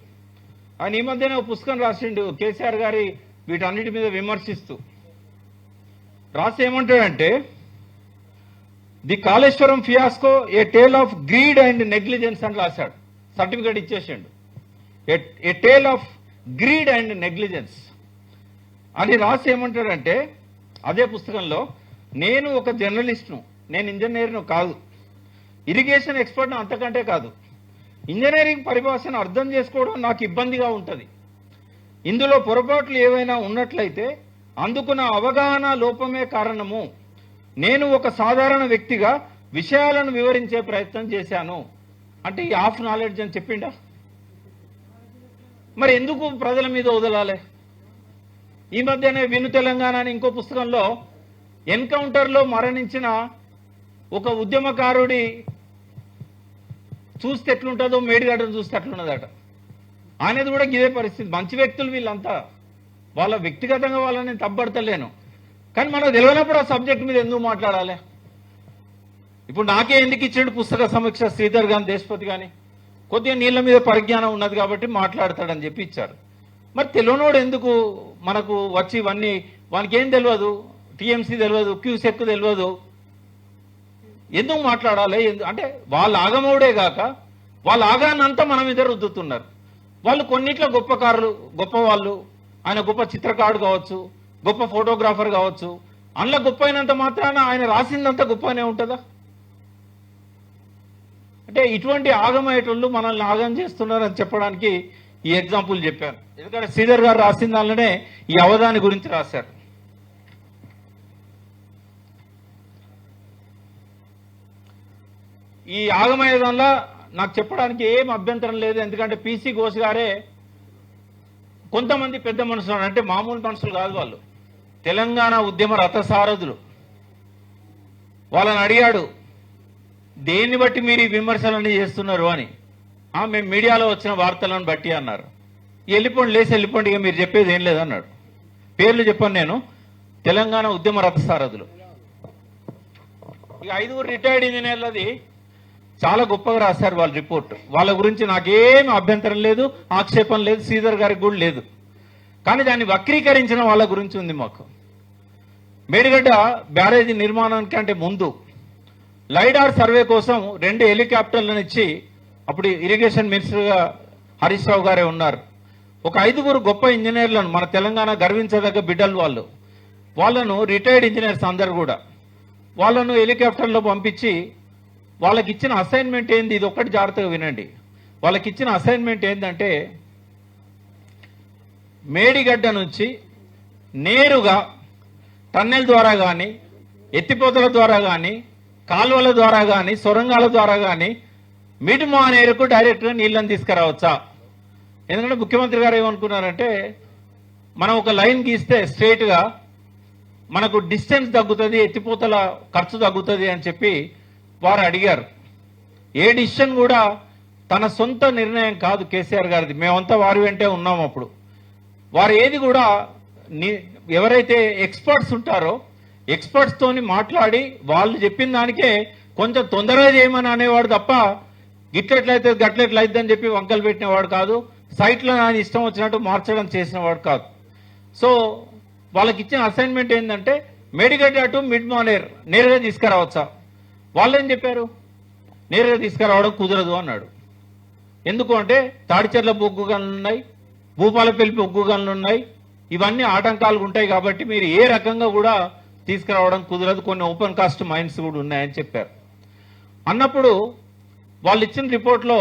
ఆయన ఈ మధ్యనే ఒక పుస్తకం రాసిండు కేసీఆర్ గారి వీటన్నిటి మీద విమర్శిస్తూ. రాసి ఏమంటాడంటే, the Kaleshwaram fiasco a tale of greed and negligence అని రాశాడు. సర్టిఫికేట్ ఇచ్చేసిండు, a tale of greed and negligence అని రాసి ఏమంటాడంటే అదే పుస్తకంలో, నేను ఒక జర్నలిస్ట్ను, నేను ఇంజనీర్ను కాదు, ఇరిగేషన్ ఎక్స్పర్ట్ను అంతకంటే కాదు. ఇంజనీరింగ్ పరిభాషను అర్థం చేసుకోవడం నాకు ఇబ్బందిగా ఉంటుంది. ఇందులో పొరపాట్లు ఏవైనా ఉన్నట్లయితే అందుకు నా అవగాహన లోపమే కారణము. నేను ఒక సాధారణ వ్యక్తిగా విషయాలను వివరించే ప్రయత్నం చేశాను. అంటే ఈ హాఫ్ నాలెడ్జ్ అని చెప్పిండా? మరి ఎందుకు ప్రజల మీద వదలాలి? ఈ మధ్యనే విను తెలంగాణ అని ఇంకో పుస్తకంలో ఎన్కౌంటర్లో మరణించిన ఒక ఉద్యమకారుడి చూస్తే ఎట్లుంటుందో మేడిగడ్డను చూస్తే అట్లున్నదట. ఆయనది కూడా ఇదే పరిస్థితి. మంచి వ్యక్తులు వీళ్ళంతా, వాళ్ళ వ్యక్తిగతంగా వాళ్ళని తప్పడతలేను, కానీ మనకు తెలియనప్పుడు ఆ సబ్జెక్ట్ మీద ఎందుకు మాట్లాడాలి? ఇప్పుడు నాకే ఎందుకు ఇచ్చాడు పుస్తక సమీక్ష శ్రీధర్ గాని దేశపతి కానీ? కొద్దిగా నీళ్ళ మీద పరిజ్ఞానం ఉన్నది కాబట్టి మాట్లాడతాడని చెప్పి ఇచ్చారు. మరి తెలియనోడు ఎందుకు మనకు వచ్చి ఇవన్నీ? వానికి ఏం తెలియదు, టీఎంసీ తెలియదు, క్యూసెక్ తెలియదు, ఎందుకు మాట్లాడాలి? అంటే వాళ్ళ ఆగమవుడే కాక వాళ్ళ ఆగానంతా మన మీద రుద్దుతున్నారు. వాళ్ళు కొన్నిట్లో గొప్పవాళ్ళు, ఆయన గొప్ప చిత్రకారుడు కావచ్చు, గొప్ప ఫోటోగ్రాఫర్ కావచ్చు, అందులో గొప్ప అయినంత మాత్రాన ఆయన రాసిందంతా గొప్పనే ఉంటుందా? అంటే ఇటువంటి ఆగమయ్యేటోళ్ళు మనల్ని ఆగం చేస్తున్నారని చెప్పడానికి ఈ ఎగ్జాంపుల్ చెప్పాను. ఎందుకంటే శ్రీధర్ గారు రాసిన దానిలోనే ఈ అవధాని గురించి రాశారు. ఈ ఆగమయ్యే దానిలో నాకు చెప్పడానికి ఏం అభ్యంతరం లేదు. ఎందుకంటే పీసీ ఘోష్ గారే కొంతమంది పెద్ద మనుషులు, అంటే మామూలు మనుషులు కాదు, వాళ్ళు తెలంగాణ ఉద్యమ రథసారథులు. వాళ్ళని అడిగాడు, దేన్ని బట్టి మీరు ఈ విమర్శలన్నీ చేస్తున్నారు అని. మేము మీడియాలో వచ్చిన వార్తలను బట్టి అన్నారు. లేచి వెళ్ళిపోండి, ఇక మీరు చెప్పేది ఏం లేదన్నాడు. పేర్లు చెప్పాను నేను, తెలంగాణ ఉద్యమ రథసారథులు. ఇక 5 రిటైర్డ్ ఇంజనీర్లది చాలా గొప్పగా రాశారు వాళ్ళ రిపోర్ట్. వాళ్ళ గురించి నాకేం అభ్యంతరం లేదు, ఆక్షేపం లేదు, శ్రీధర్ గారికి కూడా లేదు. కానీ దాన్ని వక్రీకరించిన వాళ్ళ గురించి ఉంది మాకు. మేడిగడ్డ బ్యారేజీ నిర్మాణానికి అంటే ముందు లైడార్ సర్వే కోసం 2 హెలికాప్టర్లను ఇచ్చి, అప్పుడు ఇరిగేషన్ మినిస్టర్గా హరీష్ రావు గారే ఉన్నారు, ఒక 5 గొప్ప ఇంజనీర్లను, మన తెలంగాణ గర్వించదగ్గ బిడ్డలు వాళ్ళను రిటైర్డ్ ఇంజనీర్స్ అందరు కూడా, వాళ్ళను హెలికాప్టర్లో పంపించి వాళ్ళకి ఇచ్చిన అసైన్మెంట్ ఏంది, ఇది ఒక్కటి జాగ్రత్తగా వినండి. వాళ్ళకి ఇచ్చిన అసైన్మెంట్ ఏంటంటే, మేడిగడ్డ నుంచి నేరుగా టన్నెల్ ద్వారా కానీ, ఎత్తిపోతల ద్వారా కానీ, కాలువల ద్వారా కానీ, సొరంగాల ద్వారా కానీ మిడ్ మానేరుకు డైరెక్ట్గా నీళ్ళని తీసుకురావచ్చా? ఎందుకంటే ముఖ్యమంత్రి గారు ఏమనుకున్నారంటే, మనం ఒక లైన్ గీస్తే స్ట్రైట్గా మనకు డిస్టెన్స్ తగ్గుతుంది, ఎత్తిపోతల ఖర్చు తగ్గుతుంది అని చెప్పి వారు అడిగారు. ఏ డిసిషన్ కూడా తన సొంత నిర్ణయం కాదు కేసీఆర్ గారిది, మేమంతా వారి వెంటే ఉన్నాం. అప్పుడు వారు ఏది కూడా ఎవరైతే ఎక్స్పర్ట్స్ ఉంటారో ఎక్స్పర్ట్స్ తోని మాట్లాడి వాళ్ళు చెప్పిన దానికే కొంచెం తొందరగా చేయమని అనేవాడు తప్ప, గిట్లెట్లయితే గట్లెట్లయితే అని చెప్పి వంకలు పెట్టినవాడు కాదు, సైట్లో ఆయన ఇష్టం వచ్చినట్టు మార్చడం చేసినవాడు కాదు. సో వాళ్ళకి ఇచ్చిన అసైన్మెంట్ ఏంటంటే, మేడిగడ్డ టు మిడ్ మానేర్ నేరుగా తీసుకురావచ్చా? వాళ్ళు ఏం చెప్పారు, నేరుగా తీసుకురావడం కుదరదు అన్నాడు. ఎందుకు అంటే తాడిచెర్ల బొగ్గు గనులు ఉన్నాయి, భూపాలపల్లి బొగ్గు గనులు ఉన్నాయి, ఇవన్నీ ఆటంకాలు ఉంటాయి కాబట్టి మీరు ఏ రకంగా కూడా తీసుకురావడం కుదరదు, కొన్ని ఓపెన్ కాస్ట్ మైన్స్ కూడా ఉన్నాయని చెప్పారు. అన్నప్పుడు వాళ్ళు ఇచ్చిన రిపోర్ట్లో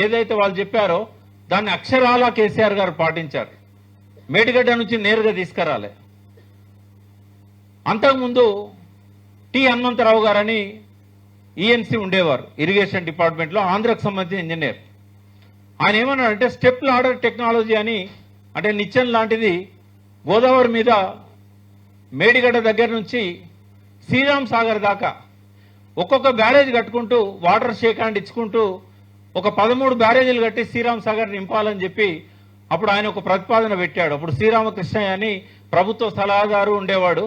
ఏదైతే వాళ్ళు చెప్పారో దాన్ని అక్షరాల కేసీఆర్ గారు పాటించారు. మేడిగడ్డ నుంచి నేరుగా తీసుకురాలే. అంతకుముందు హనుమంతరావు గారని ఈఎన్సీ ఉండేవారు ఇరిగేషన్ డిపార్ట్మెంట్లో, ఆంధ్రకు సంబంధించిన ఇంజనీర్. ఆయన ఏమన్నాడంటే స్టెప్ లాడర్ టెక్నాలజీ అని, అంటే నిచ్చెన లాంటిది గోదావరి మీద మేడిగడ్డ దగ్గర నుంచి శ్రీరామ్ సాగర్ దాకా ఒక్కొక్క బ్యారేజ్ కట్టుకుంటూ వాటర్ షేక్ హ్యాండ్ ఇచ్చుకుంటూ ఒక 13 బ్యారేజీలు కట్టి శ్రీరామ్ సాగర్ నింపాలని చెప్పి అప్పుడు ఆయన ఒక ప్రతిపాదన పెట్టాడు. అప్పుడు శ్రీరామకృష్ణయ్య అని ప్రభుత్వ సలహాదారు ఉండేవాడు,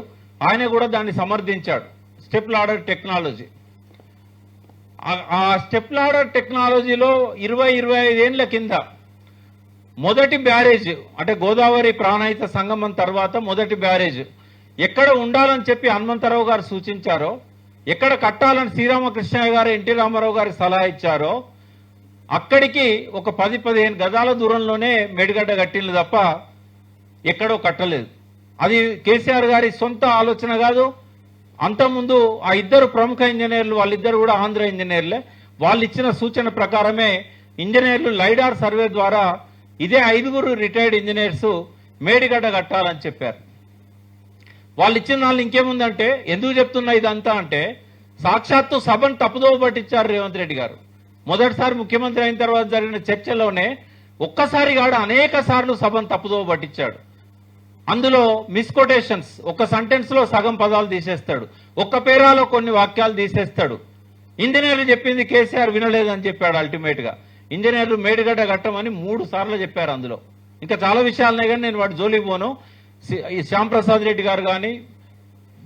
ఆయన కూడా దాన్ని సమర్థించాడు, స్టెప్ లాడర్ టెక్నాలజీ. ఆ స్టెప్ లాడర్ టెక్నాలజీలో 20-25 ఏళ్ల కింద మొదటి బ్యారేజ్, అంటే గోదావరి ప్రాణహిత సంగమం తర్వాత మొదటి బ్యారేజ్ ఎక్కడ ఉండాలని చెప్పి హనుమంతరావు గారు సూచించారో, ఎక్కడ కట్టాలని శ్రీరామకృష్ణయ్య గారు ఎన్టీ రామారావు గారికి సలహా ఇచ్చారో అక్కడికి ఒక 10-15 గజాల దూరంలోనే మేడిగడ్డ కట్టింది తప్ప ఎక్కడో కట్టలేదు. అది కేసీఆర్ గారి సొంత ఆలోచన కాదు. అంతకుముందు ఆ ఇద్దరు ప్రముఖ ఇంజనీర్లు, వాళ్ళిద్దరు కూడా ఆంధ్ర ఇంజనీర్లే, వాళ్ళు ఇచ్చిన సూచన ప్రకారమే ఇంజనీర్లు లైడార్ సర్వే ద్వారా ఇదే 5 రిటైర్డ్ ఇంజనీర్స్ మేడిగడ్డ కట్టాలని చెప్పారు. వాళ్ళు ఇచ్చిన వాళ్ళు ఇంకేముందంటే, ఎందుకు చెప్తున్నా ఇదంతా అంటే సాక్షాత్తు సభను తప్పుదోవ పట్టించారు రేవంత్ రెడ్డి గారు. మొదటిసారి ముఖ్యమంత్రి అయిన తర్వాత జరిగిన చర్చలోనే ఒక్కసారి కాదు అనేక సార్లు సభను తప్పుదోవ పట్టించాడు. అందులో మిస్కొటేషన్స్, ఒక సెంటెన్స్ లో సగం పదాలు తీసేస్తాడు, ఒక్క పేరాలో కొన్ని వాక్యాలు తీసేస్తాడు. ఇంజనీర్లు చెప్పింది కేసీఆర్ వినలేదని చెప్పాడు. అల్టిమేట్ గా ఇంజనీర్లు మేడిగడ్డ కట్టమని 3 సార్లు చెప్పారు. అందులో ఇంకా చాలా విషయాలున్నాయి కానీ నేను వాటి జోలికి పోను. ఈ శ్యాంప్రసాద్ రెడ్డి గారు కానీ,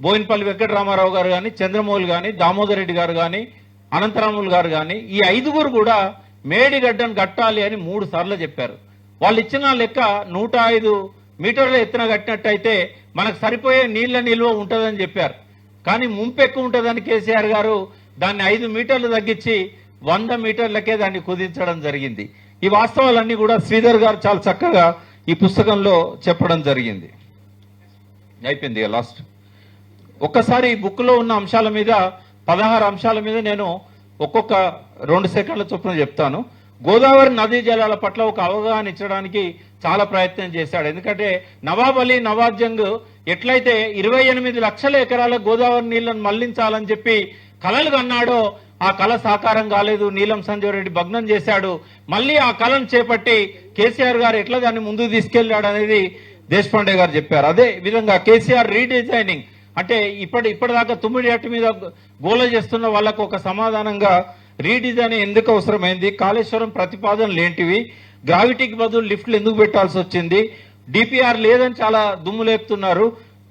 బోయినపల్లి వెంకటరామారావు గారు కానీ, చంద్రమౌళి కానీ, దామోదర్ రెడ్డి గారు కానీ, అనంతరాములు గారు కానీ, ఈ 5 కూడా మేడిగడ్డను కట్టాలి అని 3 సార్లు చెప్పారు. వాళ్ళు ఇచ్చిన లెక్క 105 మీటర్ల ఎత్తున కట్టినట్టయితే మనకు సరిపోయే నీళ్ల నిల్వ ఉంటుందని చెప్పారు. కానీ ముంపు ఎక్కువ ఉంటుందని కేసీఆర్ గారు దాన్ని 5 మీటర్లు తగ్గించి 100 మీటర్లకే దాన్ని కుదించడం జరిగింది. ఈ వాస్తవాలన్నీ కూడా శ్రీధర్ గారు చాలా చక్కగా ఈ పుస్తకంలో చెప్పడం జరిగింది. అయిపోయింది లాస్ట్. ఒక్కసారి ఈ బుక్ లో ఉన్న అంశాల మీద 16 అంశాల మీద నేను ఒక్కొక్క 2 సెకండ్ల చొప్పున చెప్తాను. గోదావరి నదీ జలాల పట్ల ఒక అవగాహన ఇచ్చడానికి చాలా ప్రయత్నం చేశాడు. ఎందుకంటే నవాబ్ అలీ నవాబ్ జంగ్ ఎట్లయితే 28 లక్షల ఎకరాల గోదావరి నీళ్లను మళ్లించాలని చెప్పి కలలు కన్నాడో ఆ కళ సాకారం కాలేదు. నీలం సంజయ్ రెడ్డి భగ్నం చేశాడు. మళ్ళీ ఆ కళను చేపట్టి కేసీఆర్ గారు ఎట్లా దాన్ని ముందుకు తీసుకెళ్లాడు అనేది దేశపాండే గారు చెప్పారు. అదే విధంగా కేసీఆర్ రీడిజైనింగ్ అంటే ఇప్పటిదాకా తుమ్మిడి అట్టు మీద గోల చేస్తున్న వాళ్ళకు ఒక సమాధానంగా రీడిజైన్ ఎందుకు అవసరమైంది, కాళేశ్వరం ప్రతిపాదనలు ఏంటివి, గ్రావిటీకి బదులు లిఫ్ట్లు ఎందుకు పెట్టాల్సి వచ్చింది, డిపిఆర్ లేదని చాలా దుమ్ము లేపుతున్నారు,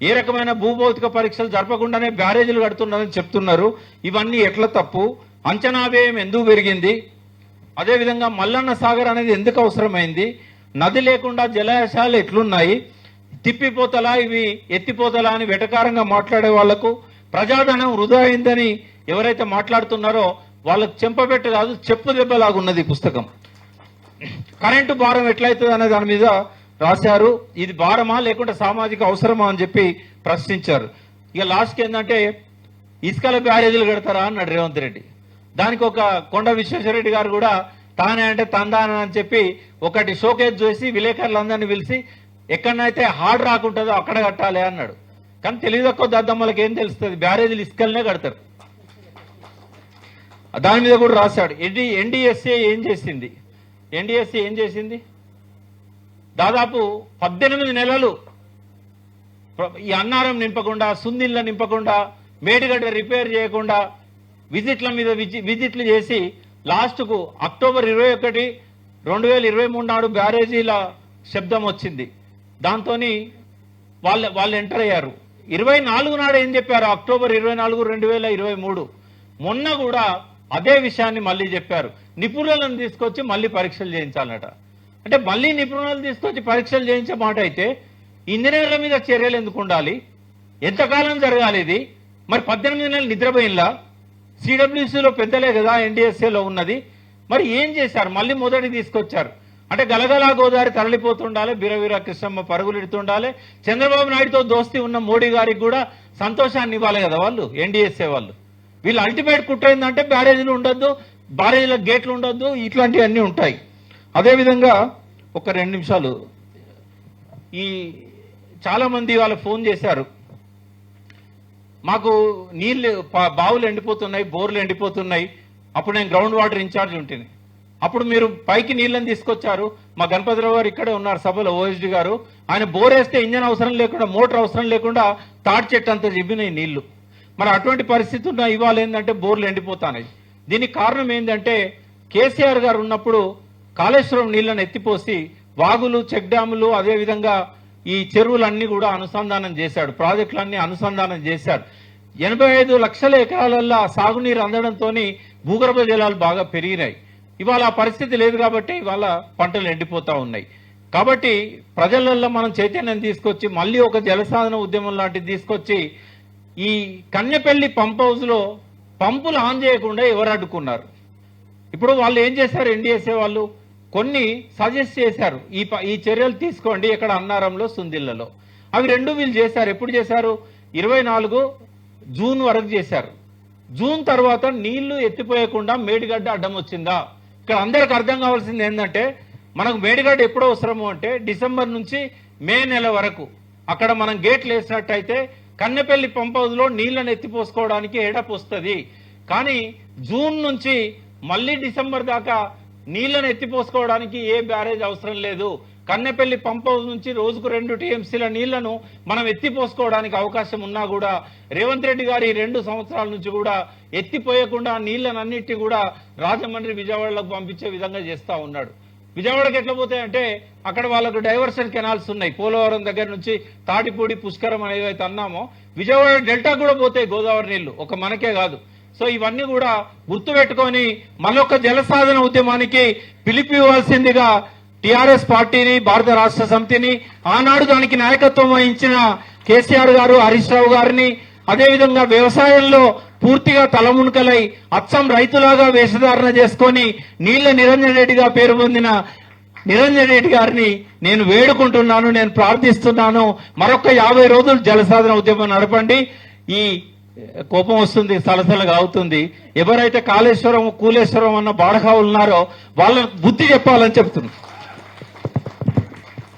ఏ రకమైన భూభౌతిక పరీక్షలు జరపకుండానే బ్యారేజీలు కడుతున్నారని చెప్తున్నారు. ఇవన్నీ ఎట్లా తప్పు, అంచనా వ్యయం ఎందుకు పెరిగింది, అదేవిధంగా మల్లన్న సాగర్ అనేది ఎందుకు అవసరమైంది, నది లేకుండా జలాశయాలు ఎట్లున్నాయి, తిప్పిపోతలా ఇవి ఎత్తిపోతలా అని వెటకారంగా మాట్లాడే వాళ్లకు ప్రజాధనం వృధా అయిందని ఎవరైతే మాట్లాడుతున్నారో వాళ్ళకు చెంపబెట్టు కాదు చెప్పు దెబ్బలాగున్నది ఈ పుస్తకం. కరెంటు భారం ఎట్లయితుంది అనే దాని మీద రాశారు. ఇది భారమా లేకుంటే సామాజిక అవసరమా అని చెప్పి ప్రశ్నించారు. ఇక లాస్ట్కి ఏంటంటే ఇసుకల బ్యారేజీలు కడతారా అన్నాడు రేవంత్ రెడ్డి. దానికి ఒక కొండ విశ్వేశ్వరరెడ్డి గారు కూడా తానే అంటే తందాన అని చెప్పి ఒకటి షోకేజ్ చేసి విలేకరులందరినీ పిలిచి ఎక్కడనైతే హార్డ్ రాకుంటుందో అక్కడ కట్టాలి అన్నాడు. కానీ తెలివి తక్కువ దద్దమ్మలకి ఏం తెలుస్తుంది, బ్యారేజీలు ఇసుకలనే కడతారు. దాని మీద కూడా రాశాడు. ఎన్డీఎస్ఏ ఏం చేసింది, ఎన్డీఎస్ఏ ఏం చేసింది, దాదాపు 18 నెలలు ఈ అన్నారం నింపకుండా, సుందిళ్ళ నింపకుండా, మేడిగడ్డ రిపేర్ చేయకుండా విజిట్ల మీద విజిట్లు చేసి లాస్ట్కు అక్టోబర్ 21, 2023 నాడు బ్యారేజీల శబ్దం వచ్చింది. దాంతో వాళ్ళు ఎంటర్ అయ్యారు. 24 నాడు ఏం చెప్పారు, అక్టోబర్ 24, 2023 మొన్న కూడా అదే విషయాన్ని మళ్ళీ చెప్పారు. నిపుణులను తీసుకొచ్చి మళ్ళీ పరీక్షలు చేయించాలట. అంటే మళ్ళీ నిపుణులను తీసుకొచ్చి పరీక్షలు చేయించే మాట అయితే ఇంజనీర్ల మీద చర్యలు ఎందుకు ఉండాలి, ఎంతకాలం జరగాలి ఇది? మరి 18 నెలలు నిద్రపోయినలా, సిడబ్ల్యూసీలో పెద్దలే కదా ఎన్డీఎస్ఏలో ఉన్నది, మరి ఏం చేశారు? మళ్ళీ మొదటి తీసుకొచ్చారు. అంటే గలగలా గోదావరి తరలిపోతుండాలి, బీరవీర కృష్ణమ్మ పరుగులెడుతుండాలి. చంద్రబాబు నాయుడుతో దోస్తీ ఉన్న మోడీ గారికి కూడా సంతోషాన్ని ఇవ్వాలి కదా వాళ్ళు, ఎన్డీఎస్ఏ వాళ్ళు. వీళ్ళు అల్టిమేట్ కుట్ర ఏంటంటే బ్యారేజీలు ఉండొద్దు, బ్యారేజీల గేట్లు ఉండొద్దు, ఇట్లాంటివన్నీ ఉంటాయి. అదేవిధంగా ఒక 2 నిమిషాలు, ఈ చాలా మంది వాళ్ళు ఫోన్ చేశారు. మాకు నీళ్లు బావులు ఎండిపోతున్నాయి, బోర్లు ఎండిపోతున్నాయి. అప్పుడు నేను గ్రౌండ్ వాటర్ ఇన్ఛార్జ్ ఉంటుంది. అప్పుడు మీరు పైకి నీళ్ళని తీసుకొచ్చారు. మా గణపతిరావు గారు ఇక్కడే ఉన్నారు సభలో, ఓఎస్డి గారు. ఆయన బోర్ వేస్తే ఇంజన్ అవసరం లేకుండా, మోటార్ అవసరం లేకుండా తాటి చెట్టు అంతా చెప్పినాయి నీళ్లు. మరి అటువంటి పరిస్థితి ఉన్న ఇవాళ ఏంటంటే బోర్లు ఎండిపోతాయి. దీనికి కారణం ఏంటంటే కేసీఆర్ గారు ఉన్నప్పుడు కాళేశ్వరం నీళ్లను ఎత్తిపోసి వాగులు, చెక్ డ్యాములు, అదేవిధంగా ఈ చెరువులన్నీ కూడా అనుసంధానం చేశాడు, ప్రాజెక్టులన్నీ అనుసంధానం చేశాడు. 85 లక్షల ఎకరాలల్లో సాగునీరు అందడంతో భూగర్భ జలాలు బాగా పెరిగినాయి. ఇవాళ ఆ పరిస్థితి లేదు కాబట్టి ఇవాళ పంటలు ఎండిపోతా ఉన్నాయి. కాబట్టి ప్రజలలో మనం చైతన్యం తీసుకొచ్చి మళ్ళీ ఒక జలసాధన ఉద్యమం లాంటిది తీసుకొచ్చి ఈ కన్నెపల్లి పంప్ హౌస్ లో పంపులు ఆన్ చేయకుండా ఎవరు అడ్డుకున్నారు? ఇప్పుడు వాళ్ళు ఏం చేశారు? ఎన్డీఎస్ఏ వాళ్ళు కొన్ని సజెస్ట్ చేశారు, ఈ చర్యలు తీసుకోండి ఇక్కడ అన్నారంలో, సుందిళ్లలో. అవి రెండు వీళ్ళు చేశారు. ఎప్పుడు చేశారు? 24 జూన్ వరకు చేశారు. జూన్ తర్వాత నీళ్లు ఎత్తిపోయకుండా మేడిగడ్డ అడ్డం వచ్చిందా? ఇక్కడ అందరికి అర్థం కావాల్సింది ఏంటంటే మనకు మేడిగడ్డ ఎప్పుడు అవసరము అంటే డిసెంబర్ నుంచి మే నెల వరకు అక్కడ మనం గేట్లు వేసినట్టయితే కన్నెపల్లి పంప్ హౌస్ లో నీళ్లను ఎత్తిపోసుకోవడానికి ఎడప్ వస్తుంది. కానీ జూన్ నుంచి మళ్ళీ డిసెంబర్ దాకా నీళ్లను ఎత్తిపోసుకోవడానికి ఏ బ్యారేజ్ అవసరం లేదు. కన్నెపల్లి పంప్ హౌస్ నుంచి రోజుకు 2 టీఎంసీల నీళ్లను మనం ఎత్తిపోసుకోవడానికి అవకాశం ఉన్నా కూడా రేవంత్ రెడ్డి గారు ఈ 2 సంవత్సరాల నుంచి కూడా ఎత్తిపోయకుండా నీళ్లనన్నిటి కూడా రాజమండ్రి, విజయవాడలకు పంపించే విధంగా చేస్తా ఉన్నాడు. విజయవాడకి ఎట్లా పోతాయంటే అక్కడ వాళ్ళకు డైవర్షన్ కెనాల్స్ ఉన్నాయి. పోలవరం దగ్గర నుంచి తాటిపూడి, పుష్కరం అనేవి అయితే అన్నామో విజయవాడ డెల్టా కూడా పోతాయి గోదావరి నీళ్లు, ఒక మనకే కాదు. సో ఇవన్నీ కూడా గుర్తుపెట్టుకొని మరొక జలసాధన ఉద్యమానికి పిలుపు ఇవ్వాల్సిందిగా టీఆర్ఎస్ పార్టీని, భారత రాష్ట్ర సమితిని, ఆనాడు దానికి నాయకత్వం వహించిన కేసీఆర్ గారు, హరీష్ రావు గారిని, అదేవిధంగా వ్యవసాయంలో పూర్తిగా తలమునకలై అచ్చం రైతులాగా వేషధారణ చేసుకొని నీళ్ల నిరంజన్ రెడ్డిగా పేరు పొందిన నిరంజన్ రెడ్డి గారిని నేను వేడుకుంటున్నాను, నేను ప్రార్థిస్తున్నాను. మరొక 50 రోజులు జలసాధన ఉద్యమం నడపండి. ఈ కోపం వస్తుంది, సలసలగా అవుతుంది. ఎవరైతే కాళేశ్వరం, కూలేశ్వరం అన్న బాడకావులు ఉన్నారో వాళ్ళకు బుద్ధి చెప్పాలని చెప్తున్నారు.